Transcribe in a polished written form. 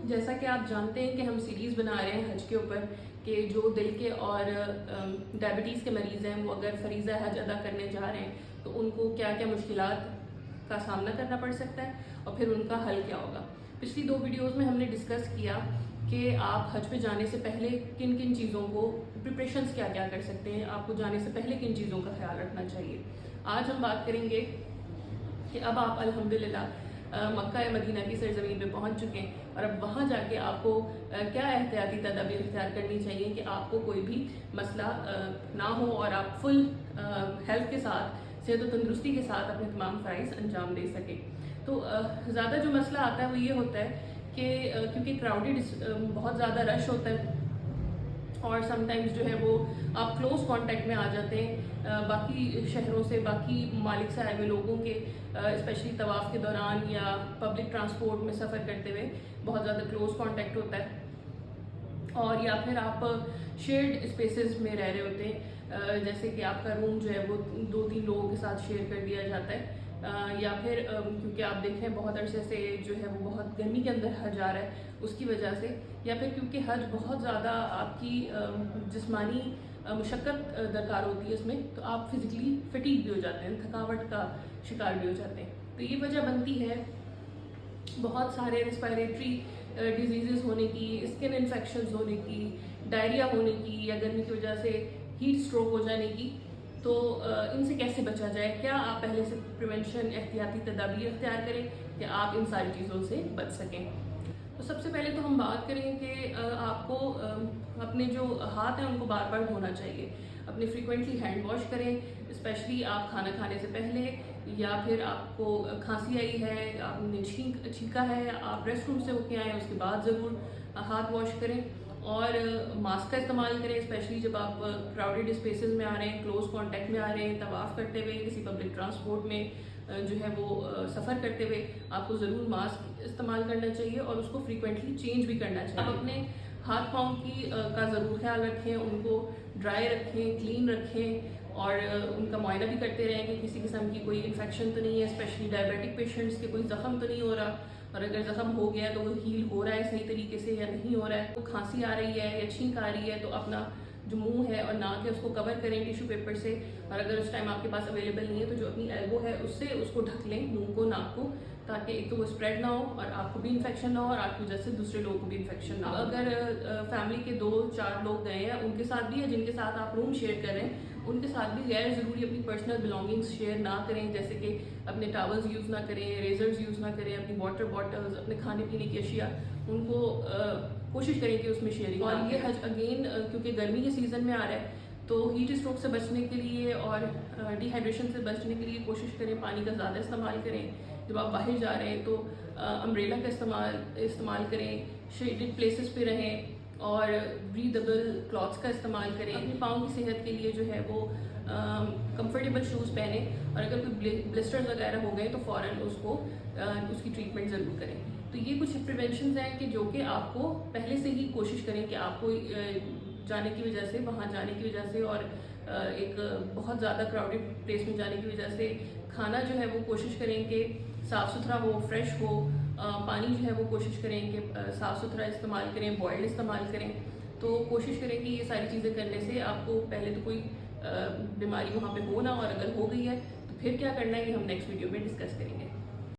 जैसा कि आप जानते हैं कि हम सीरीज़ बना रहे हैं हज के ऊपर कि जो दिल के और डायबिटीज़ के मरीज़ हैं वो अगर फरीज़ा हज अदा करने जा रहे हैं तो उनको क्या क्या मुश्किलात का सामना करना पड़ सकता है और फिर उनका हल क्या होगा। पिछली 2 वीडियोस में हमने डिस्कस किया कि आप हज पे जाने से पहले किन किन चीज़ों को प्रिपरेशंस क्या क्या कर सकते हैं, आपको जाने से पहले किन चीज़ों का ख्याल रखना चाहिए। आज हम बात करेंगे कि अब आप अल्हम्दुलिल्लाह मक्का या मदीना की सरजमीन पे पहुंच चुके हैं और अब वहाँ जाके आपको क्या एहतियाती तदाबीर इख्तियार करनी चाहिए कि आपको कोई भी मसला ना हो और आप फुल हेल्थ के साथ, सेहत और तंदुरुस्ती के साथ अपने तमाम फ़राइज़ अंजाम दे सकें। तो ज़्यादा जो मसला आता है वो ये होता है कि क्योंकि क्राउडेड बहुत ज़्यादा रश होता है और समटाइम्स जो है वो आप क्लोज कांटेक्ट में आ जाते हैं बाकी शहरों से, बाकी ममालिक से आए हुए लोगों के, स्पेशली तवाफ़ के दौरान या पब्लिक ट्रांसपोर्ट में सफ़र करते हुए बहुत ज़्यादा क्लोज कांटेक्ट होता है। और या फिर आप शेयर्ड स्पेसेस में रह रहे होते हैं, जैसे कि आपका रूम जो है वो 2-3 लोगों के साथ शेयर कर दिया जाता है, या फिर क्योंकि आप देखें बहुत अरसे से जो है वो बहुत गर्मी के अंदर हज आ रहा है उसकी वजह से, या फिर क्योंकि हज बहुत ज़्यादा आपकी जिस्मानी मुशक्क़त दरकार होती है इसमें, तो आप फिज़िकली फटीग भी हो जाते हैं, थकावट का शिकार भी हो जाते हैं। तो ये वजह बनती है बहुत सारे रिस्पायरेटरी डिजीज़ होने की, स्किन इन्फेक्शंस होने की, डायरिया होने की या गर्मी की वजह से हीट स्ट्रोक हो जाने की। तो इनसे कैसे बचा जाए, क्या आप पहले से प्रिवेंशन एहतियाती तदाबीर इख्तियार करें कि आप इन सारी चीज़ों से बच सकें। तो सबसे पहले तो हम बात करें कि आपको अपने जो हाथ हैं उनको बार बार धोना चाहिए, अपने फ्रीक्वेंटली हैंड वॉश करें, स्पेशली आप खाना खाने से पहले, या फिर आपको खांसी आई है, आपने छींका है, आप रेस्ट रूम से होके आए हैं, उसके बाद ज़रूर हाथ वॉश करें और मास्क का इस्तेमाल करें, स्पेशली जब आप क्राउडेड स्पेसेस में आ रहे हैं, क्लोज कांटेक्ट में आ रहे हैं, तवाफ़ करते हुए, किसी पब्लिक ट्रांसपोर्ट में जो है वो सफ़र करते हुए आपको ज़रूर मास्क इस्तेमाल करना चाहिए और उसको फ्रीक्वेंटली चेंज भी करना चाहिए। आप अपने हाथ पाँव का ज़रूर ख्याल रखें, उनको ड्राई रखें, क्लीन रखें और उनका मुआयना भी करते रहें कि किसी किस्म की कोई इन्फेक्शन तो नहीं है, स्पेशली डायबिटिक पेशेंट्स के कोई ज़ख़म तो नहीं हो रहा, और अगर ज़ख़म हो गया तो वो हील हो रहा है सही तरीके से या नहीं हो रहा है। तो खांसी आ रही है या छींक आ रही है तो अपना जो मुंह है और नाक है उसको कवर करें टिश्यू पेपर से, और अगर उस टाइम आपके पास अवेलेबल नहीं है तो जो अपनी एल्बो है उससे उसको ढक लें मुंह को, नाक को, ताकि एक तो वो स्प्रेड ना हो और आपको भी इन्फेक्शन ना हो और आपकी वजह से दूसरे लोगों को भी इन्फेक्शन ना हो। अगर फैमिली के 2-4 लोग गए हैं उनके साथ भी, या जिनके साथ आप रूम शेयर कर रहे हैं उनके साथ भी गैर ज़रूरी अपनी पर्सनल बिलोंगिंग्स शेयर ना करें, जैसे कि अपने टॉवल्स यूज़ ना करें, रेजर्स यूज़ ना करें, अपनी वाटर बॉटल्स, अपने खाने पीने की अशिया, उनको कोशिश करें कि उसमें शेयरिंग। और ये हज अगेन क्योंकि गर्मी के सीज़न में आ रहा है तो हीट स्ट्रोक से बचने के लिए और डिहाइड्रेशन से बचने के लिए कोशिश करें पानी का ज़्यादा इस्तेमाल करें। जब आप बाहर जा रहे हैं तो अम्ब्रेला का इस्तेमाल करें, शेडेड प्लेसेस पे रहें और ब्रीदेबल क्लॉथ्स का इस्तेमाल करें। अपने पाँव की सेहत के लिए जो है वो कंफर्टेबल शूज़ पहने और अगर कोई ब्लिस्टर्स वगैरह हो गए तो फ़ौरन उसकी ट्रीटमेंट ज़रूर करें। तो ये कुछ प्रिवेंशन हैं कि जो कि आपको पहले से ही कोशिश करें कि आपको जाने की वजह से, वहाँ जाने की वजह से और एक बहुत ज़्यादा क्राउडेड प्लेस में जाने की वजह से खाना जो है वो कोशिश करें कि साफ़ सुथरा हो, फ्रेश हो, पानी जो है वो कोशिश करें कि साफ़ सुथरा इस्तेमाल करें, बॉयल्ड इस्तेमाल करें। तो कोशिश करें कि ये सारी चीज़ें करने से आपको पहले तो कोई बीमारी वहाँ पे हो ना, और अगर हो गई है तो फिर क्या करना है ये हम नेक्स्ट वीडियो में डिस्कस करेंगे।